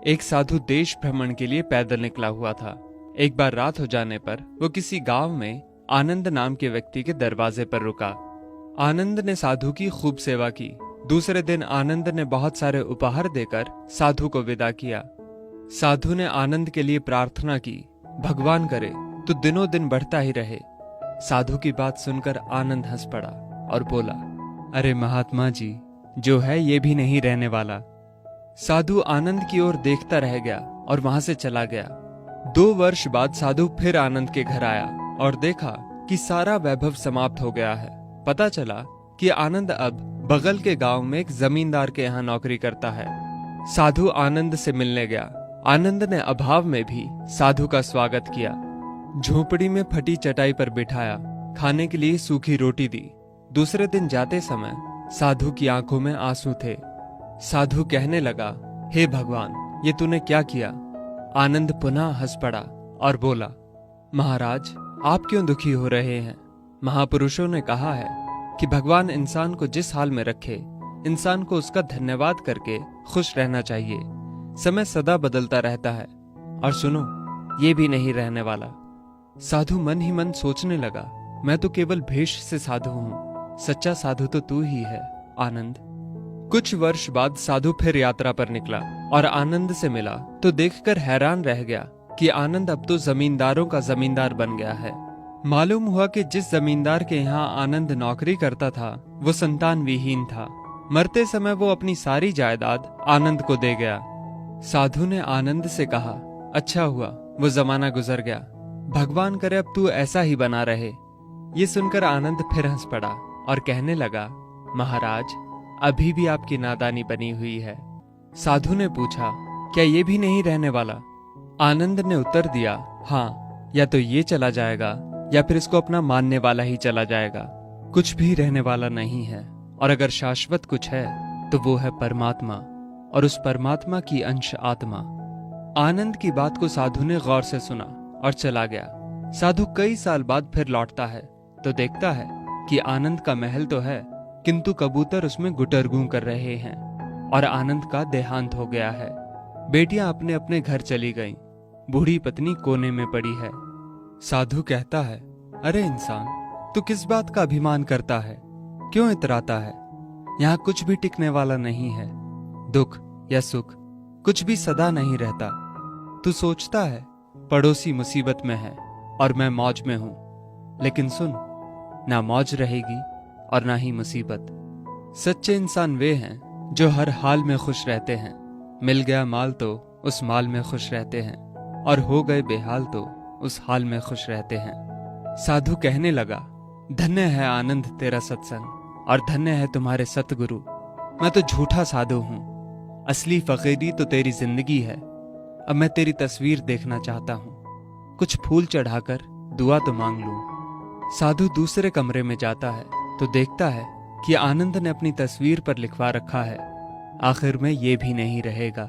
एक साधु देश भ्रमण के लिए पैदल निकला हुआ था। एक बार रात हो जाने पर वो किसी गांव में आनंद नाम के व्यक्ति के दरवाजे पर रुका। आनंद ने साधु की खूब सेवा की। दूसरे दिन आनंद ने बहुत सारे उपहार देकर साधु को विदा किया। साधु ने आनंद के लिए प्रार्थना की, भगवान करे तू दिनों दिन बढ़ता ही रहे। साधु की बात सुनकर आनंद हंस पड़ा और बोला, अरे महात्मा जी, जो है ये भी नहीं रहने वाला। साधु आनंद की ओर देखता रह गया और वहां से चला गया। 2 वर्ष बाद साधु फिर आनंद के घर आया और देखा कि सारा वैभव समाप्त हो गया है। पता चला कि आनंद अब बगल के गांव में एक जमींदार के यहाँ नौकरी करता है। साधु आनंद से मिलने गया। आनंद ने अभाव में भी साधु का स्वागत किया। झोपड़ी में फटी चटाई पर बिठाया, खाने के लिए सूखी रोटी दी। दूसरे दिन जाते समय साधु की आंखों में आंसू थे। साधु कहने लगा, हे भगवान, ये तूने क्या किया? आनंद पुनः हंस पड़ा और बोला, महाराज, आप क्यों दुखी हो रहे हैं? महापुरुषों ने कहा है कि भगवान इंसान को जिस हाल में रखे, इंसान को उसका धन्यवाद करके खुश रहना चाहिए। समय सदा बदलता रहता है और सुनो, ये भी नहीं रहने वाला। साधु मन ही मन सोचने लगा, मैं तो केवल भेष से साधु हूं, सच्चा साधु तो तू ही है आनंद। कुछ वर्ष बाद साधु फिर यात्रा पर निकला और आनंद से मिला तो देखकर हैरान रह गया कि आनंद अब तो जमींदारों का जमींदार बन गया है। मालूम हुआ कि जिस जमींदार के यहाँ आनंद नौकरी करता था वो संतान विहीन था। मरते समय वो अपनी सारी जायदाद आनंद को दे गया। साधु ने आनंद से कहा, अच्छा हुआ वो जमाना गुजर गया, भगवान करे अब तू ऐसा ही बना रहे। ये सुनकर आनंद फिर हंस पड़ा और कहने लगा, महाराज, अभी भी आपकी नादानी बनी हुई है। साधु ने पूछा, क्या ये भी नहीं रहने वाला? आनंद ने उत्तर दिया, हाँ, या तो ये चला जाएगा या फिर इसको अपना मानने वाला ही चला जाएगा। कुछ भी रहने वाला नहीं है, और अगर शाश्वत कुछ है तो वो है परमात्मा, और उस परमात्मा की अंश आत्मा। आनंद की बात को साधु ने गौर से सुना और चला गया। साधु कई साल बाद फिर लौटता है तो देखता है कि आनंद का महल तो है, किंतु कबूतर उसमें गुटर गूं कर रहे हैं और आनंद का देहांत हो गया है। बेटियां अपने अपने घर चली गईं, बूढ़ी पत्नी कोने में पड़ी है। साधु कहता है, अरे इंसान, तू किस बात का अभिमान करता है? क्यों इतराता है? यहाँ कुछ भी टिकने वाला नहीं है। दुख या सुख कुछ भी सदा नहीं रहता। तू सोचता है पड़ोसी मुसीबत में है और मैं मौज में हूं, लेकिन सुन, ना मौज रहेगी और ना ही मुसीबत। सच्चे इंसान वे हैं जो हर हाल में खुश रहते हैं। मिल गया माल तो उस माल में खुश रहते हैं, और हो गए बेहाल तो उस हाल में खुश रहते हैं। साधु कहने लगा, धन्य है आनंद तेरा सत्संग, और धन्य है तुम्हारे सतगुरु। मैं तो झूठा साधु हूं, असली फकीरी तो तेरी जिंदगी है। अब मैं तेरी तस्वीर देखना चाहता हूं, कुछ फूल चढ़ाकर दुआ तो मांग लूं। साधु दूसरे कमरे में जाता है तो देखता है कि आनंद ने अपनी तस्वीर पर लिखवा रखा है, आखिर में ये भी नहीं रहेगा।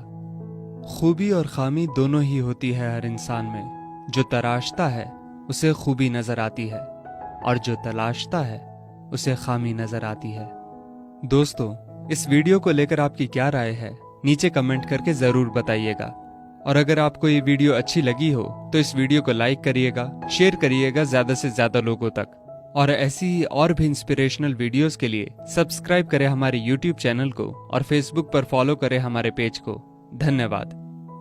खूबी और खामी दोनों ही होती है हर इंसान में। जो तराशता है उसे खूबी नजर आती है, और जो तलाशता है उसे खामी नजर आती है। दोस्तों, इस वीडियो को लेकर आपकी क्या राय है, नीचे कमेंट करके जरूर बताइएगा। और अगर आपको ये वीडियो अच्छी लगी हो तो इस वीडियो को लाइक करिएगा, शेयर करिएगा ज्यादा से ज्यादा लोगों तक। और ऐसी ही और भी इंस्पिरेशनल वीडियोस के लिए सब्सक्राइब करें हमारे YouTube चैनल को और Facebook पर फॉलो करें हमारे पेज को। धन्यवाद।